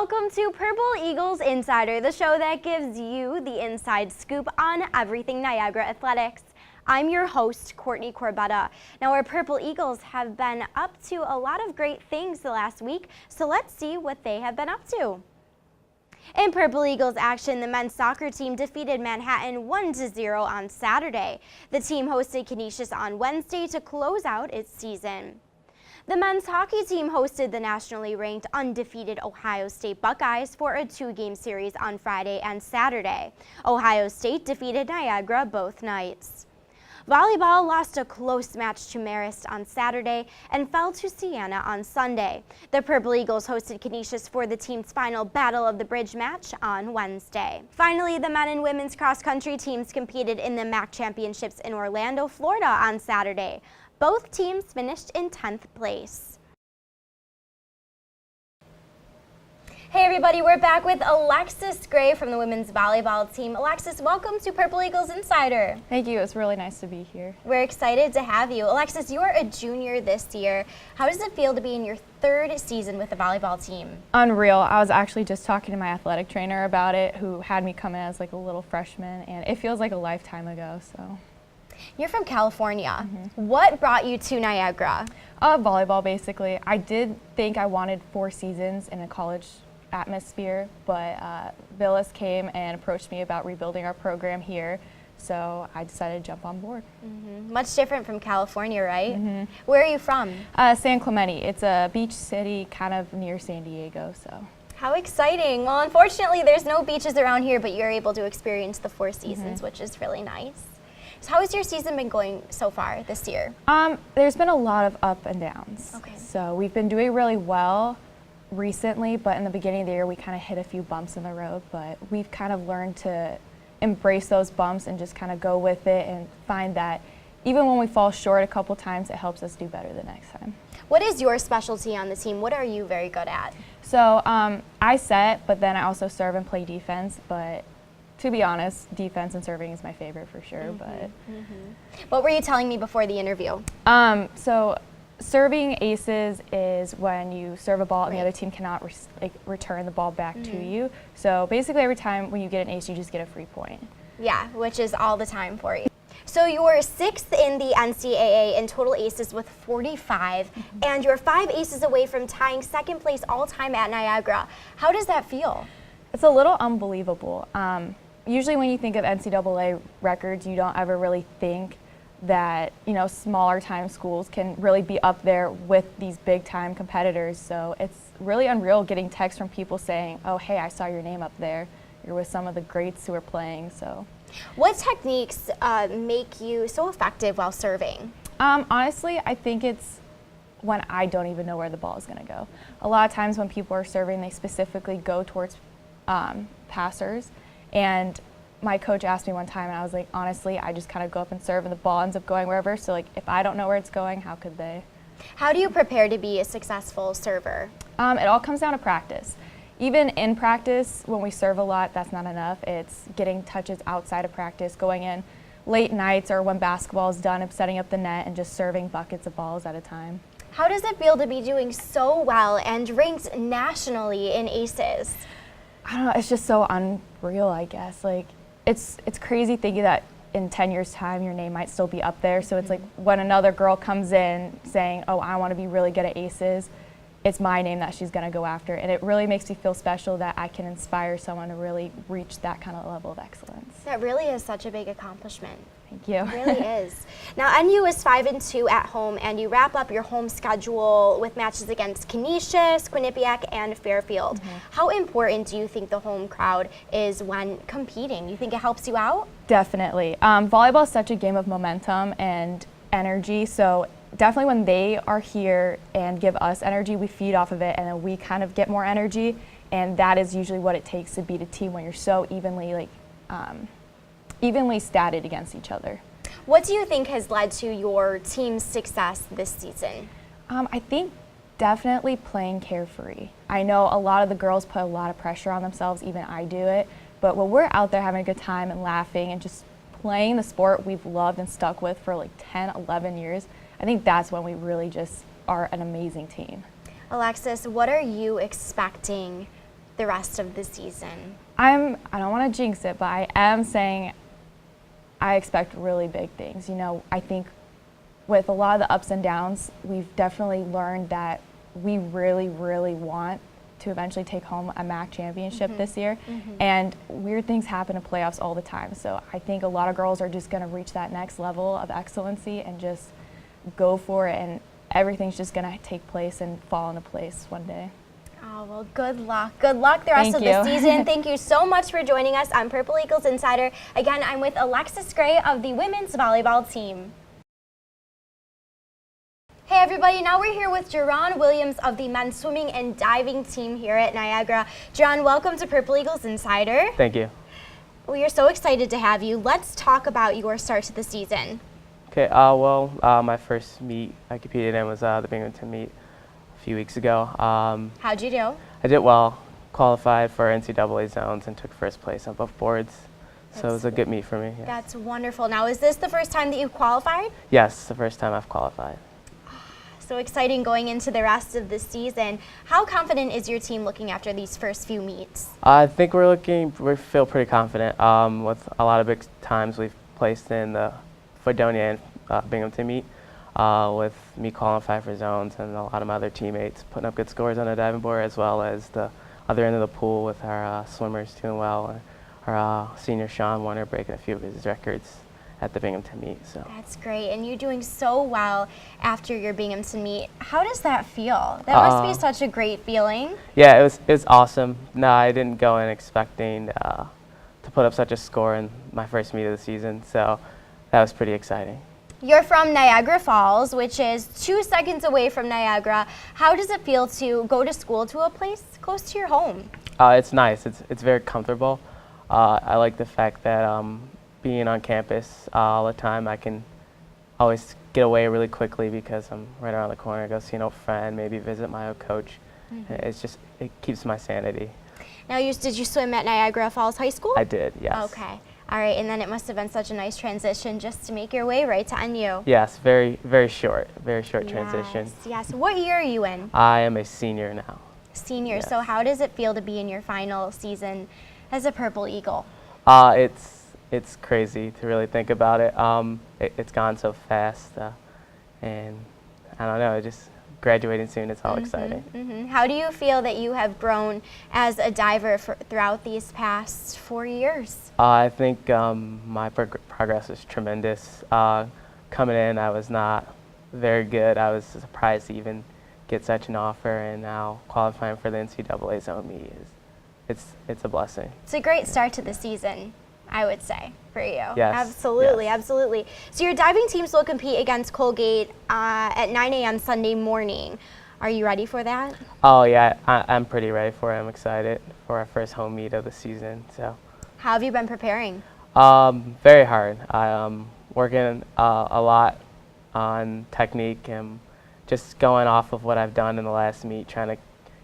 Welcome to Purple Eagles Insider, the show that gives you the inside scoop on everything Niagara athletics. I'm your host, Courtney Corbetta. Now, our Purple Eagles have been up to a lot of great things the last week, so let's see what they have been up to. In Purple Eagles action, the men's soccer team defeated Manhattan 1-0 on Saturday. The team hosted Canisius on Wednesday to close out its season. The men's hockey team hosted the nationally ranked undefeated Ohio State Buckeyes for a two-game series on Friday and Saturday. Ohio State defeated Niagara both nights. Volleyball lost a close match to Marist on Saturday and fell to Siena on Sunday. The Purple Eagles hosted Canisius for the team's final Battle of the Bridge match on Wednesday. Finally, the men and women's cross-country teams competed in the MAC Championships in Orlando, Florida on Saturday. Both teams finished in 10th place. Hey everybody, we're back with Alexis Gray from the women's volleyball team. Alexis, welcome to Purple Eagles Insider. Thank you, it's really nice to be here. We're excited to have you. Alexis, you are a junior this year. How does it feel to be in your third season with the volleyball team? Unreal. I was actually just talking to my athletic trainer about it, who had me come in as like a little freshman, and it feels like a lifetime ago, so. You're from California. What brought you to Niagara? Volleyball, basically. I did think I wanted 4 seasons in a college atmosphere, but Villas came and approached me about rebuilding our program here, so I decided to jump on board. Much different from California, right? Where are you from? San Clemente. It's a beach city kind of near San Diego, so. How exciting. Well, unfortunately, there's no beaches around here, but you're able to experience the 4 seasons, which is really nice. So how has your season been going so far this year? There's been a lot of up and downs. Okay. So we've been doing really well recently, but in the beginning of the year we kind of hit a few bumps in the road, but we've kind of learned to embrace those bumps and just kind of go with it and find that even when we fall short a couple times, it helps us do better the next time. What is your specialty on the team? What are you very good at? So I set, but then I also serve and play defense, but to be honest, defense and serving is my favorite for sure. But What were you telling me before the interview? So serving aces is when you serve a ball and the other team cannot return the ball back to you. So basically every time when you get an ace, you just get a free point. Yeah, which is all the time for you. So you're 6th in the NCAA in total aces with 45, and you're 5 aces away from tying 2nd place all-time at Niagara. How does that feel? It's a little unbelievable. Usually when you think of NCAA records, you don't ever really think that, you know, smaller time schools can really be up there with these big time competitors. So it's really unreal getting texts from people saying, oh, hey, I saw your name up there. You're with some of the greats who are playing, so. What techniques make you so effective while serving? Honestly, I think it's when I don't even know where the ball is gonna go. A lot of times when people are serving, they specifically go towards passers. And my coach asked me one time, and I was like, honestly, I just kind of go up and serve, and the ball ends up going wherever. So, like, if I don't know where it's going, how could they? How do you prepare to be a successful server? It all comes down to practice. Even in practice, when we serve a lot, that's not enough. It's getting touches outside of practice, going in late nights or when basketball is done and setting up the net and just serving buckets of balls at a time. How does it feel to be doing so well and ranked nationally in aces? I don't know, it's just so unreal, I guess. Like, it's crazy thinking that in 10 years' time your name might still be up there. So it's like when another girl comes in saying, oh, I want to be really good at aces, it's my name that she's going to go after. And it really makes me feel special that I can inspire someone to really reach that kind of level of excellence. That really is such a big accomplishment. Thank you. It really is. Now, NU is 5-2 at home, and you wrap up your home schedule with matches against Canisius, Quinnipiac, and Fairfield. How important do you think the home crowd is when competing? You think it helps you out? Definitely. Volleyball is such a game of momentum and energy, so definitely when they are here and give us energy, we feed off of it, and then we kind of get more energy, and that is usually what it takes to beat a team when you're so evenly statted against each other. What do you think has led to your team's success this season? I think definitely playing carefree. I know a lot of the girls put a lot of pressure on themselves, even I do it, but when we're out there having a good time and laughing and just playing the sport we've loved and stuck with for like 10, 11 years, I think that's when we really just are an amazing team. Alexis, what are you expecting the rest of the season? I don't want to jinx it, but I am saying I expect really big things. You know, I think with a lot of the ups and downs, we've definitely learned that we really, really want to eventually take home a MAC championship this year. And weird things happen in playoffs all the time. So I think a lot of girls are just going to reach that next level of excellency and just go for it, and everything's just going to take place and fall into place one day. Oh, well, good luck. Good luck the rest of the season. Thank you so much for joining us on Purple Eagles Insider. Again, I'm with Alexis Gray of the women's volleyball team. Hey everybody, now we're here with Deron Williams of the men's swimming and diving team here at Niagara. Deron, welcome to Purple Eagles Insider. Thank you. We are so excited to have you. Let's talk about your start to the season. Okay, my first meet I competed in was the Bridgeterman meet a few weeks ago. How'd you do? I did well, qualified for NCAA zones and took first place on both boards. So it was a good meet for me. Yes. That's wonderful. Now, is this the first time that you've qualified? Yes, the first time I've qualified. So exciting going into the rest of the season. How confident is your team looking after these first few meets? I think we feel pretty confident with a lot of big times we've placed in the Fredonia and Binghamton meet with me qualifying for zones and a lot of my other teammates putting up good scores on the diving board, as well as the other end of the pool with our swimmers doing well. Our senior Sean Warner breaking a few of his records at the Binghamton meet. So that's great, and you're doing so well after your Binghamton meet. How does that feel? That must be such a great feeling. Yeah, it was awesome. No, I didn't go in expecting to put up such a score in my first meet of the season, so that was pretty exciting. You're from Niagara Falls, which is 2 seconds away from Niagara. How does it feel to go to school to a place close to your home? It's nice. It's very comfortable. I like the fact that being on campus all the time, I can always get away really quickly because I'm right around the corner, go see an old friend, maybe visit my old coach. It keeps my sanity. Now, did you swim at Niagara Falls High School? I did, yes. Okay. All right, and then it must have been such a nice transition just to make your way right to NU. Yes, very short transition. Yes. What year are you in? I am a senior now. Senior. Yes. So how does it feel to be in your final season as a Purple Eagle? It's crazy to really think about it. It's gone so fast, and I don't know, just graduating soon, it's all exciting. How do you feel that you have grown as a diver throughout these past 4 years? I think my progress is tremendous. Coming in, I was not very good. I was surprised to even get such an offer, and now qualifying for the NCAA zone meet it's a blessing. It's a great start to the season, I would say, for you. Yes. Absolutely, yes. absolutely. So your diving teams will compete against Colgate at 9 a.m. Sunday morning. Are you ready for that? Oh yeah, I'm pretty ready for it. I'm excited for our first home meet of the season. So. How have you been preparing? Very hard. I'm working a lot on technique and just going off of what I've done in the last meet, trying to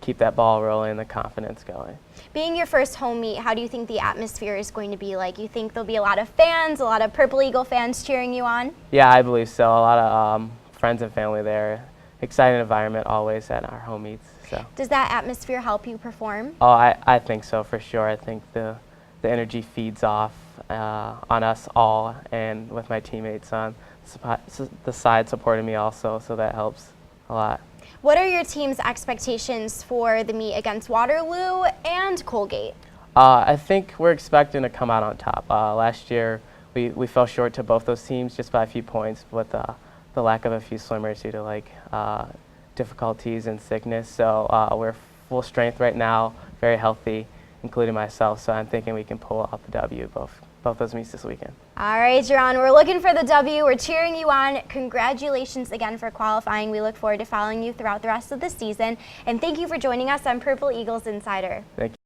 keep that ball rolling and the confidence going. Being your first home meet, how do you think the atmosphere is going to be like? You think there'll be a lot of fans, a lot of Purple Eagle fans cheering you on? Yeah, I believe so. A lot of friends and family there. Exciting environment always at our home meets. So. Does that atmosphere help you perform? Oh, I think so for sure. I think the energy feeds off on us all, and with my teammates on the side supporting me also, so that helps a lot. What are your team's expectations for the meet against Waterloo and Colgate? I think we're expecting to come out on top. Last year, we fell short to both those teams just by a few points with the lack of a few swimmers due to difficulties and sickness. So we're full strength right now, very healthy, including myself. So I'm thinking we can pull off the W both those meets this weekend. All right, JaRon, we're looking for the W. We're cheering you on. Congratulations again for qualifying. We look forward to following you throughout the rest of the season. And thank you for joining us on Purple Eagles Insider. Thank you.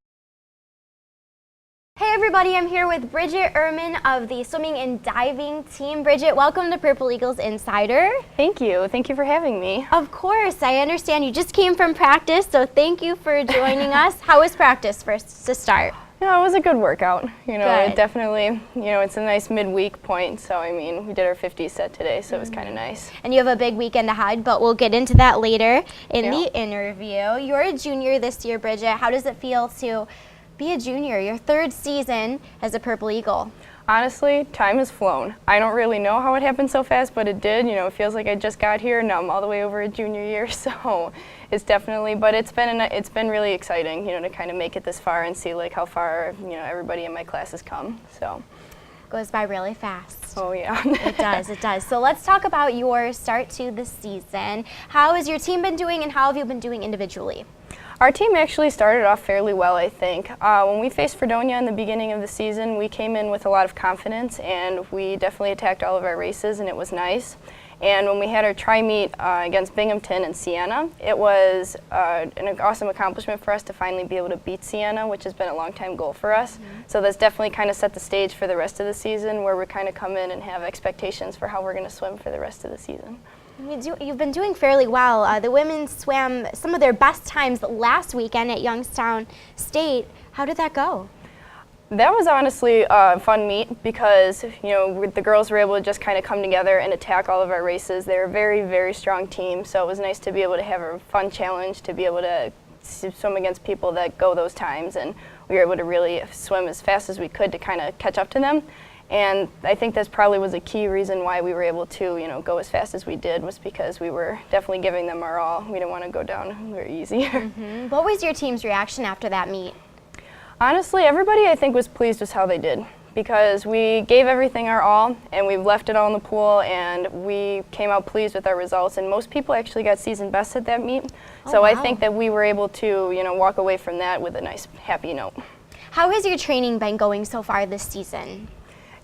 Hey everybody, I'm here with Bridgette Ehrmann of the swimming and diving team. Bridgette, welcome to Purple Eagles Insider. Thank you. Thank you for having me. Of course, I understand you just came from practice, so thank you for joining us. How was practice first to start? Yeah, it was a good workout. You know, Good. it definitely, it's a nice midweek point. So, I mean, we did our 50 set today, so it was kind of nice. And you have a big weekend ahead, but we'll get into that later in Yeah. the interview. You're a junior this year, Bridgette. How does it feel to be a junior, your third season as a Purple Eagle? Honestly, time has flown. I don't really know how it happened so fast, but it did. You know, it feels like I just got here, and now I'm all the way over at junior year. So it's definitely, but it's been really exciting, to kind of make it this far and see like how far, everybody in my class has come. So Goes by really fast. oh yeah. It does, it does. So let's talk about your start to the season. How has your team been doing, and how have you been doing individually? Our team actually started off fairly well, I think. When we faced Fredonia in the beginning of the season, we came in with a lot of confidence, and we definitely attacked all of our races, and it was nice. And when we had our tri-meet against Binghamton and Siena, it was an awesome accomplishment for us to finally be able to beat Siena, which has been a long-time goal for us. So that's definitely kind of set the stage for the rest of the season, where we kind of come in and have expectations for how we're going to swim for the rest of the season. You've been doing fairly well. The women swam some of their best times last weekend at Youngstown State. How did that go? That was honestly a fun meet because, the girls were able to just kind of come together and attack all of our races. They're a very, very strong team, so it was nice to be able to have a fun challenge, to be able to swim against people that go those times, and we were able to really swim as fast as we could to kind of catch up to them. And I think that's probably was a key reason why we were able to, go as fast as we did, was because we were definitely giving them our all. We didn't want to go down very easy. What was your team's reaction after that meet? Honestly, everybody I think was pleased with how they did, because we gave everything our all, and we left it all in the pool, and we came out pleased with our results, and most people actually got season best at that meet. So wow. I think that we were able to, walk away from that with a nice, happy note. How has your training been going so far this season?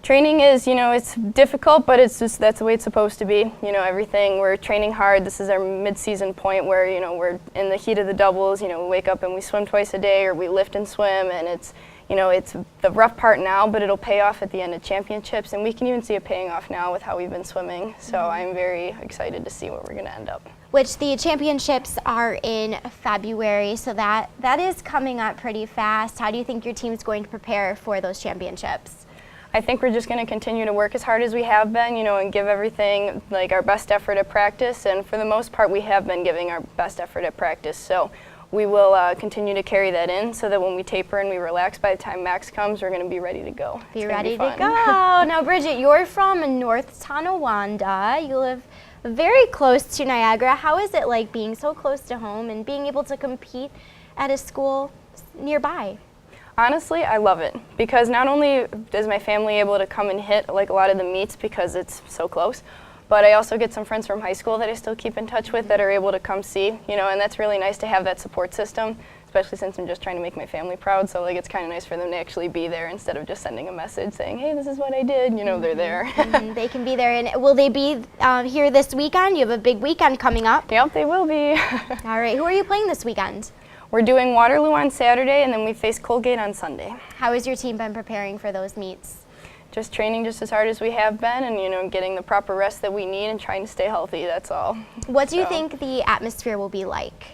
Training is, it's difficult, but it's just, that's the way it's supposed to be. Everything, we're training hard. This is our mid-season point where, we're in the heat of the doubles. We wake up and we swim twice a day, or we lift and swim, and it's, it's the rough part now, but it'll pay off at the end of championships, and we can even see it paying off now with how we've been swimming. So I'm very excited to see where we're going to end up. Which the championships are in February, so that is coming up pretty fast. How do you think your team's going to prepare for those championships? I think we're just going to continue to work as hard as we have been, and give everything like our best effort at practice. And for the most part, we have been giving our best effort at practice. So we will continue to carry that in, so that when we taper and we relax, by the time Max comes, we're going to be ready to go. Be ready to go. Now, Bridgette, you're from North Tonawanda. You live very close to Niagara. How is it like being so close to home and being able to compete at a school nearby? Honestly, I love it, because not only is my family able to come and hit like a lot of the meets because it's so close, but I also get some friends from high school that I still keep in touch with that are able to come see, and that's really nice to have that support system, especially since I'm just trying to make my family proud. So like, it's kind of nice for them to actually be there instead of just sending a message saying, hey, this is what I did. They're there. They can be there. And will they be here this weekend? You have a big weekend coming up. Yep, they will be. All right. Who are you playing this weekend? We're doing Waterloo on Saturday, and then we face Colgate on Sunday. How has your team been preparing for those meets? Just training just as hard as we have been, and getting the proper rest that we need and trying to stay healthy, that's all. What do you think the atmosphere will be like?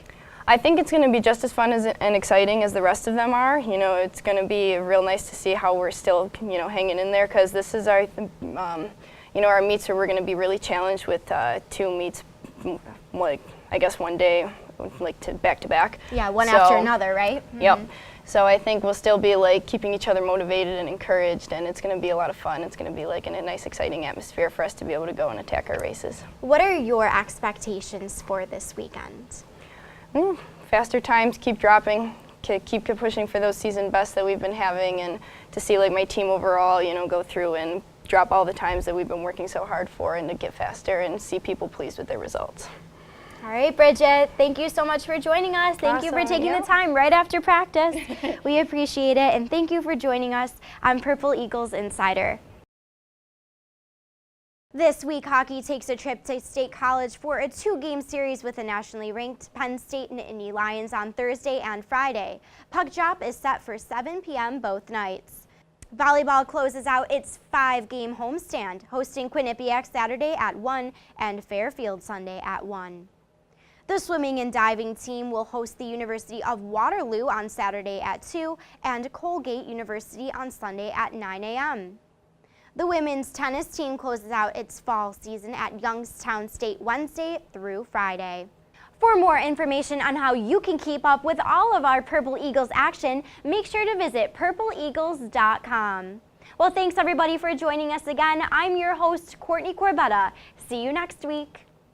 I think it's going to be just as fun and exciting as the rest of them are. It's going to be real nice to see how we're still, hanging in there, because this is our, our meets where we're going to be really challenged with 2 meets, like, I guess one day, like back to back. Yeah, one after another, right? Yep. So I think we'll still be like keeping each other motivated and encouraged, and it's going to be a lot of fun. It's going to be like in a nice, exciting atmosphere for us to be able to go and attack our races. What are your expectations for this weekend? Faster times, keep dropping, keep pushing for those season bests that we've been having, and to see like my team overall, go through and drop all the times that we've been working so hard for, and to get faster and see people pleased with their results. All right, Bridgette, thank you so much for joining us. Thank you for taking the time right after practice. We appreciate it, and thank you for joining us on Purple Eagles Insider. This week, hockey takes a trip to State College for a 2-game series with the nationally ranked Penn State and Indy Lions on Thursday and Friday. Puck drop is set for 7 p.m. both nights. Volleyball closes out its 5-game homestand, hosting Quinnipiac Saturday at 1 and Fairfield Sunday at 1. The swimming and diving team will host the University of Waterloo on Saturday at 2 and Colgate University on Sunday at 9 a.m. The women's tennis team closes out its fall season at Youngstown State Wednesday through Friday. For more information on how you can keep up with all of our Purple Eagles action, make sure to visit purpleeagles.com. Well, thanks everybody for joining us again. I'm your host, Courtney Corbetta. See you next week.